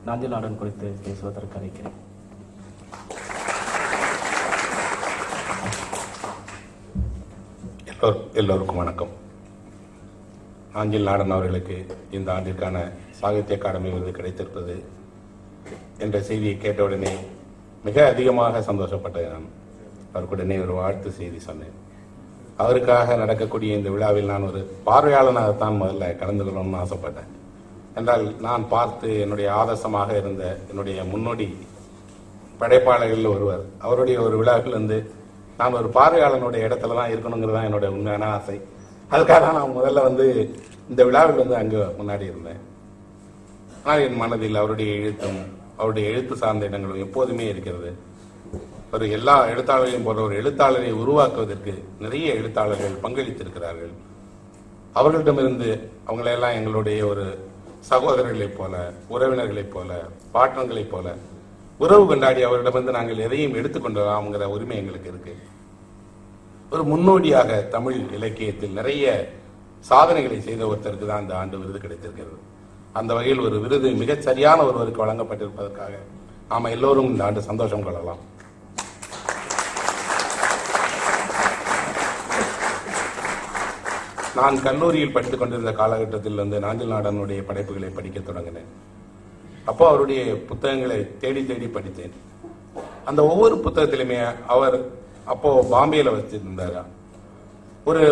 நாஞ்சில் நாடன் குறித்து பேசுவதற்கு அழைக்கிறேன். எல்லோருக்கும் வணக்கம். நாஞ்சில் நாடன் அவர்களுக்கு இந்த ஆண்டிற்கான சாகித்ய அகாடமி விருது கிடைத்திருப்பது என்ற செய்தியை கேட்டவுடனே மிக அதிகமாக சந்தோஷப்பட்டேன். நான் அவருக்குடனே ஒரு வாழ்த்து செய்தி சொன்னேன். அவருக்காக நடக்கக்கூடிய இந்த விழாவில் நான் ஒரு பார்வையாளனாகத்தான் முதல்ல கலந்து கொள்ளணும்னு ஆசைப்பட்டேன். என்றால் நான் பார்த்து என்னுடைய ஆதர்சமாக இருந்த என்னுடைய முன்னோடி படைப்பாளர்கள் ஒருவர், அவருடைய ஒரு விழாவில் வந்து நான் ஒரு பார்வையாளனுடைய இடத்துல தான் இருக்கணுங்கிறது தான் என்னுடைய உண்மையான ஆசை. அதுக்காக தான் நான் முதல்ல வந்து இந்த விழாவில் வந்து அங்கே முன்னாடி இருந்தேன். ஆனால் என் மனதில் அவருடைய எழுத்தும் அவருடைய எழுத்து சார்ந்த இடங்களும் எப்போதுமே இருக்கிறது. ஒரு எல்லா எழுத்தாளர்களையும் போன்ற ஒரு எழுத்தாளரை உருவாக்குவதற்கு நிறைய எழுத்தாளர்கள் பங்களித்திருக்கிறார்கள். அவர்களிடமிருந்து அவங்களையெல்லாம் எங்களுடைய ஒரு சகோதரர்களைப் போல, உறவினர்களைப் போல, பாட்டன்களைப் போல உறவு கொண்டாடி அவரிடமிருந்து நாங்கள் எதையும் எடுத்துக்கொள்ளலாம்ங்கிற உரிமை எங்களுக்கு இருக்கு. ஒரு முன்னோடியாக தமிழ் இலக்கியத்தில் நிறைய சாதனைகளை செய்த ஒருத்தருக்கு தான் இந்த ஆண்டு விருது கிடைத்திருக்கிறது. அந்த வகையில் ஒரு விருது மிகச் சரியான ஒருவருக்கு வழங்கப்பட்டிருப்பதற்காக நாம எல்லோரும் இந்த ஆண்டு சந்தோஷம் கொள்ளலாம். நான் கல்லூரியில் படித்துக் கொண்டிருந்த காலகட்டத்தில் வந்து நாஞ்சில் நாடனுடைய படைப்புகளை படிக்க தொடங்கினேன். அப்போ அவருடைய புத்தகங்களை தேடி தேடி படித்தேன். அந்த ஒவ்வொரு புத்தகத்திலுமே அவர் அப்போ பாம்பேல வச்சிருந்தாரா, ஒரு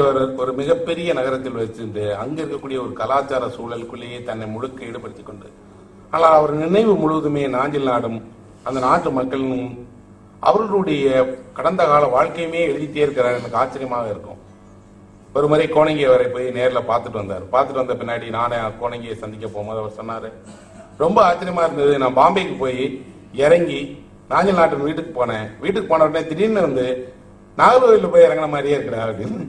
ஒரு மிகப்பெரிய நகரத்தில் வச்சிருந்து அங்க இருக்கக்கூடிய ஒரு கலாச்சார சூழலுக்குள்ளேயே தன்னை முழுக்க ஈடுபடுத்திக் கொண்டு, ஆனால் அவர் நினைவு முழுவதுமே நாஞ்சில் நாடும் அந்த நாட்டு மக்களும் அவர்களுடைய கடந்த கால வாழ்க்கையுமே எழுதிட்டே இருக்கிறார். எனக்கு ஆச்சரியமாக இருக்கும். ஒரு முறை கோணங்கி அவரை போய் நேரில் பார்த்துட்டு வந்தார். பார்த்துட்டு வந்த பின்னாடி நானே கோணங்கியை சந்திக்க போகும்போது அவர் சொன்னாரு, ரொம்ப ஆச்சரியமா இருந்தது, நான் பாம்பேக்கு போய் இறங்கி நாஞ்சில் நாட்டின் வீட்டுக்கு போனேன். வீட்டுக்கு போன உடனே திடீர்னு வந்து நாகர்கோவிலில் போய் இறங்கின மாதிரியே இருக்கிறா அப்படின்னு.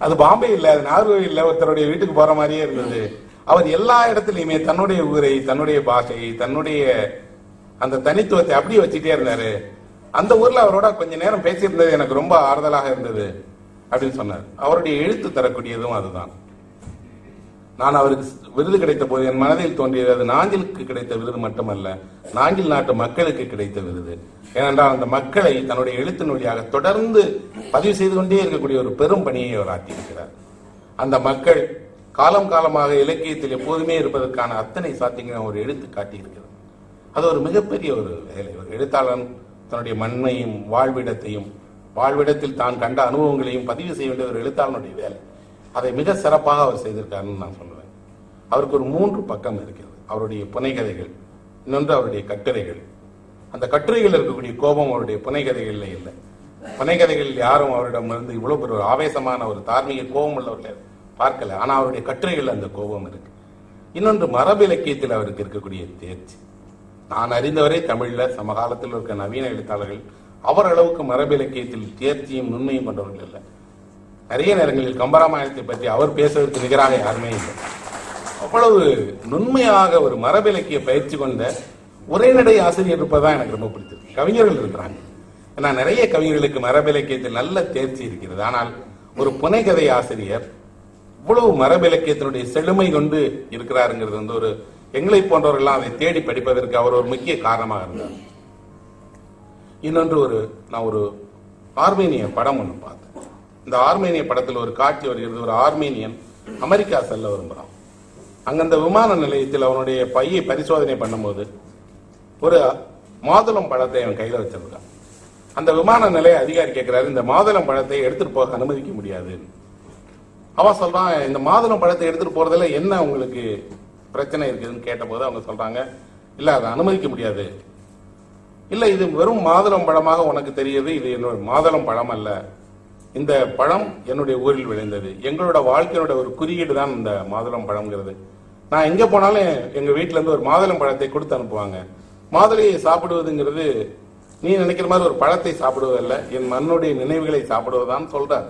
அது பாம்பே இல்லை, அது நாகர்கோவிலில் ஒருத்தருடைய வீட்டுக்கு போற மாதிரியே இருந்தது. அவர் எல்லா இடத்துலையுமே தன்னுடைய ஊரை, தன்னுடைய பாஷையை, தன்னுடைய அந்த தனித்துவத்தை அப்படியே வச்சுட்டே இருந்தாரு. அந்த ஊர்ல அவரோட கொஞ்ச நேரம் பேசியிருந்தது எனக்கு ரொம்ப ஆறுதலாக இருந்தது அப்படின்னு சொன்னார். அவருடைய எழுத்து தரக்கூடியதும் அதுதான். நான் அவருக்கு விருது கிடைத்த போது என் மனதில் தோன்றியது அது நாஞ்சிலுக்கு கிடைத்த விருது மட்டுமல்ல, நாஞ்சில் நாட்டு மக்களுக்கு கிடைத்த விருது. ஏனென்றால் அந்த மக்களை தன்னுடைய எழுத்தின் வழியாக தொடர்ந்து பதிவு செய்து கொண்டே இருக்கக்கூடிய ஒரு பெரும் பணியை அவர் ஆற்றியிருக்கிறார். அந்த மக்கள் காலம் காலமாக இலக்கியத்தில் எப்போதுமே இருப்பதற்கான அத்தனை சாத்தியங்களும் ஒரு எழுத்து காட்டியிருக்கிறது. அது ஒரு மிகப்பெரிய ஒரு வேலை. ஒரு எழுத்தாளன் தன்னுடைய மண்ணையும் வாழ்விடத்தையும், வாழ்விடத்தில் தான் கண்ட அனுபவங்களையும் பதிவு செய்ய வேண்டிய ஒரு எழுத்தாளனுடைய வேலை. அதை மிக சிறப்பாக அவர் செய்திருக்காருன்னு நான் சொல்லுவேன். அவருக்கு ஒரு 3 பக்கம் இருக்கிறது. அவருடைய புனைகதைகள், இன்னொன்று அவருடைய கட்டுரைகள். அந்த கட்டுரைகள் இருக்கக்கூடிய கோபம் அவருடைய புனைகதைகள்ல இல்லை. புனைகதைகள் யாரும் அவரிடம் இருந்து இவ்வளவு பெரிய ஒரு ஆவேசமான ஒரு தார்மீக கோபம் உள்ளவர்கள் பார்க்கல. ஆனா அவருடைய கட்டுரைகள் அந்த கோபம் இருக்கு. இன்னொன்று மரபு இலக்கியத்தில் அவருக்கு இருக்கக்கூடிய தேர்ச்சி. நான் அறிந்தவரை தமிழ்ல சமகாலத்தில் இருக்க நவீன எழுத்தாளர்கள் அவர் அளவுக்கு மரபு இலக்கியத்தில் தேர்ச்சியும் நுண்மையும் கொண்டவர்கள் இல்லை. நிறைய நேரங்களில் கம்பராமாயணத்தை பற்றி அவர் பேசுவதற்கு நிகராக யாருமே இல்லை. அவ்வளவு நுண்மையாக ஒரு மரபு இலக்கிய பயிற்சி கொண்ட உரைநடை ஆசிரியர் இருப்பதான் எனக்கு ரொம்ப பிடிச்சிருக்கு. கவிஞர்கள் இருக்கிறாங்க, ஏன்னா நிறைய கவிஞர்களுக்கு மரபு இலக்கியத்தில் நல்ல தேர்ச்சி இருக்கிறது. ஆனால் ஒரு புனைகதை ஆசிரியர் இவ்வளவு மரபு இலக்கியத்தினுடைய செழுமை கொண்டு இருக்கிறாருங்கிறது வந்து ஒரு எங்களை போன்றவர்கள்லாம் அதை தேடி படிப்பதற்கு அவர் ஒரு முக்கிய காரணமாக இருந்தார். இன்னொன்று நான் ஒரு ஆர்மேனிய படம் ஒன்று பார்த்தேன். இந்த ஆர்மேனிய படத்தில் ஒரு காட்சி வருகிறது. ஒரு ஆர்மேனியன் அமெரிக்கா செல்ல விரும்புகிறான். அங்க அந்த விமான நிலையத்தில் அவனுடைய பையை பரிசோதனை பண்ணும்போது ஒரு மாதுளம் பழத்தை அவன் கையில வச்சிருக்கான். அந்த விமான நிலைய அதிகாரி கேட்கிறாரு, இந்த மாதுளம் பழத்தை எடுத்துட்டு போக அனுமதிக்க முடியாது. அவன் சொல்றான், இந்த மாதுளம் பழத்தை எடுத்துட்டு போறதுல என்ன உங்களுக்கு பிரச்சனை இருக்குதுன்னு கேட்டபோது அவங்க சொல்றாங்க, இல்ல அதை அனுமதிக்க முடியாது. இல்ல இது வெறும் மாதுளம் பழமாக உனக்கு தெரியுது, இது என்னோட மாதுளம் பழம் அல்ல, இந்த பழம் என்னுடைய ஊரில் விளைந்தது, எங்களோட வாழ்க்கையோட ஒரு குறியீடு தான் இந்த மாதுளம் பழம்ங்கிறது. நான் எங்க போனாலும் எங்க வீட்டுல இருந்து ஒரு மாதுளம் பழத்தை கொடுத்து அனுப்புவாங்க. மாதுளையை சாப்பிடுவதுங்கிறது நீ நினைக்கிற மாதிரி ஒரு பழத்தை சாப்பிடுவதல்ல, என் மண்ணுடைய நினைவுகளை சாப்பிடுவதான்னு சொல்றாரு.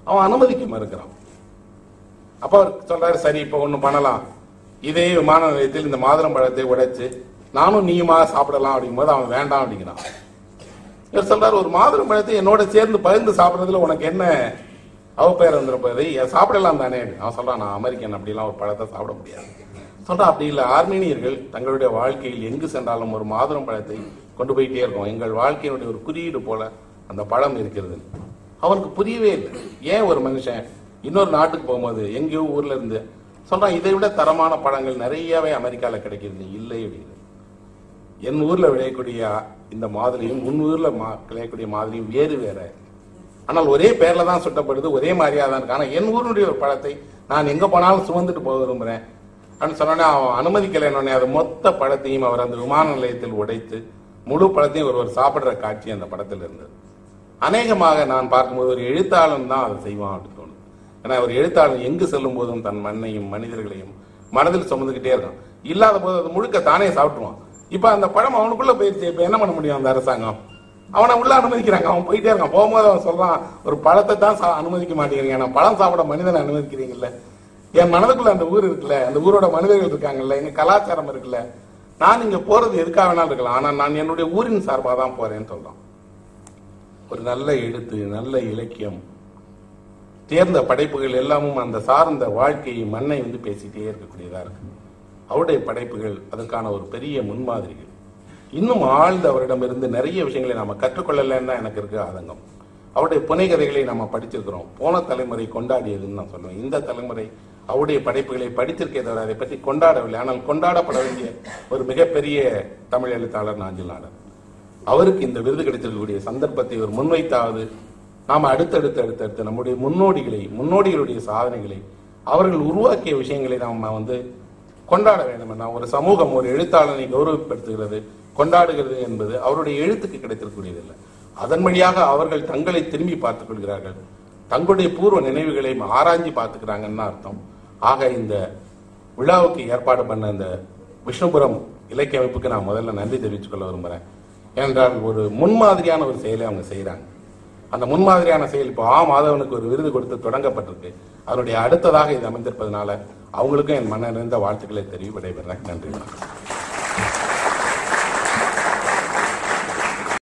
அவன் அனுமதிக்க மறுக்கிறான். அப்ப அவர் சொல்றாரு, சரி இப்ப ஒண்ணு பண்ணலாம், இதே விமான நிலையத்தில் இந்த மாதுளம் பழத்தை உடைச்சு நானும் நீயுமா சாப்பிடலாம் அப்படிங்கும்போது அவன் வேண்டாம் அப்படிங்கிறான். இவர் சொல்றாரு, ஒரு மாதுளம் பழத்தை என்னோட சேர்ந்து பகிர்ந்து சாப்பிடறதுல உனக்கு என்ன அவப்பெயர் வந்திருப்பது, சாப்பிடலாம் தானே. அவன் சொல்றான், நான் அமெரிக்கன், அப்படிலாம் ஒரு பழத்தை சாப்பிட முடியாது. சொல்றா அப்படி இல்லை. ஆர்மீனியர்கள் தங்களுடைய வாழ்க்கையில் எங்கு சென்றாலும் ஒரு மாதுளம் பழத்தை கொண்டு போயிட்டே இருக்கும். எங்கள் வாழ்க்கையினுடைய ஒரு குறியீடு போல அந்த பழம் இருக்கிறது. அவனுக்கு புரியவே இல்லை. ஏன் ஒரு மனுஷன் இன்னொரு நாட்டுக்கு போகும்போது எங்கேயோ ஊர்ல இருந்து சொல்றான், இதை விட தரமான பழங்கள் நிறையவே அமெரிக்கால கிடைக்கிறது. இல்லை அப்படின்னு. என் ஊர்ல விளையக்கூடிய இந்த மாதிரியும் உன் ஊர்ல விளையக்கூடிய மாதிரியும் வேறு வேற, ஆனால் ஒரே பேர்ல தான் சுட்டப்படுது, ஒரே மாதிரியா தான் இருக்கு. ஆனா என் ஊருடைய ஒரு பழத்தை நான் எங்க போனாலும் சுமந்துட்டு போக விரும்புறேன் அப்படின்னு சொன்னோடனே அவன் அனுமதிக்கல. என்னொன்னே அது மொத்த பழத்தையும் அவர் அந்த விமான நிலையத்தில் உடைத்து முழு பழத்தையும் ஒருவர் சாப்பிடுற காட்சி அந்த படத்தில் இருந்தது. அநேகமாக நான் பார்க்கும்போது ஒரு எழுத்தாளன் தான் அதை செய்வான் அப்படின்னு தோணுது. ஏன்னா ஒரு எழுத்தாளன் எங்கு செல்லும் போதும் தன் மண்ணையும் மனிதர்களையும் மனதில் சுமந்துக்கிட்டே இருக்கான். இல்லாத போது அது முழுக்க தானே சாப்பிட்டுருவான். இப்ப அந்த பழம் அவனுக்குள்ள போயிருச்சு. இப்ப என்ன பண்ண முடியும் அந்த அரசாங்கம்? அவனை உள்ள அனுமதிக்கிறாங்க, அவன் போயிட்டே இருக்கான். போகும்போது அவன் சொல்றான், ஒரு பழத்தை தான் அனுமதிக்க மாட்டேங்கிறீங்க, நான் பழம் சாப்பிட மனிதனை அனுமதிக்கிறீங்கல்ல. என் மனதுக்குள்ள அந்த ஊர் இருக்குல்ல, அந்த ஊரோட மனிதர்கள் இருக்காங்கல்ல, எங்க கலாச்சாரம் இருக்குல்ல, நான் இங்க போறது எதுக்காக வேணாலும் இருக்கலாம், ஆனா நான் என்னுடைய ஊரின் சார்பாக தான் போறேன்னு சொல்றான். ஒரு நல்ல எழுத்து, நல்ல இலக்கியம், தேர்ந்த படைப்புகள் எல்லாமும் அந்த சார்ந்த வாழ்க்கையை மண்ணை வந்து பேசிட்டே இருக்கக்கூடியதா இருக்கு. அவருடைய படைப்புகள் அதற்கான ஒரு பெரிய முன்மாதிரிகள். இன்னும் ஆழ்ந்த அவரிடமிருந்து நிறைய விஷயங்களை நாம கற்றுக்கொள்ளலன்னு தான் எனக்கு இருக்க ஆதங்கம். அவருடைய புனை கதைகளை நம்ம படிச்சிருக்கிறோம். போன தலைமுறை கொண்டாடியதுன்னு நான் சொல்லுவேன். இந்த தலைமுறை அவருடைய படைப்புகளை படித்திருக்கே தவிர அதை பற்றி கொண்டாடவில்லை. ஆனால் கொண்டாடப்பட வேண்டிய ஒரு மிகப்பெரிய தமிழ் எழுத்தாளர் நாஞ்சில் நாடன். அவருக்கு இந்த விருது கிடைத்திருக்கக்கூடிய சந்தர்ப்பத்தை ஒரு முன்வைத்தாவது நாம அடுத்தடுத்து நம்முடைய முன்னோடிகளுடைய சாதனைகளை, அவர்கள் உருவாக்கிய விஷயங்களை நாம வந்து கொண்டாட வேண்டும். நான் ஒரு சமூகம் ஒரு எழுத்தாளனை கௌரவப்படுத்துகிறது, கொண்டாடுகிறது என்பது அவருடைய எழுத்துக்கு கிடைத்திருக்கூடியதில்லை. அதன் வழியாக அவர்கள் தங்களை திரும்பி பார்த்துக் கொள்கிறார்கள், தங்களுடைய பூர்வ நினைவுகளை ஆராய்ச்சி பார்த்துக்கிறாங்கன்னு அர்த்தம். ஆக இந்த விழாவுக்கு ஏற்பாடு பண்ண இந்த விஷ்ணுபுரம் இலக்கிய அமைப்புக்கு நான் முதல்ல நன்றி தெரிவித்துக் கொள்ள விரும்புகிறேன். ஏனென்றால் ஒரு முன்மாதிரியான ஒரு செயலை அவங்க செய்யறாங்க. அந்த முன்மாதிரியான செயல் இப்போ மாதவனுக்கு ஒரு விருது கொடுத்து தொடங்கப்பட்டிருக்கு. அதனுடைய அடுத்ததாக இது அமைந்திருப்பதனால அவங்களுக்கும் என் மன நிறைந்த வாழ்த்துக்களை தெரிவி விடைபெறேன். நன்றி.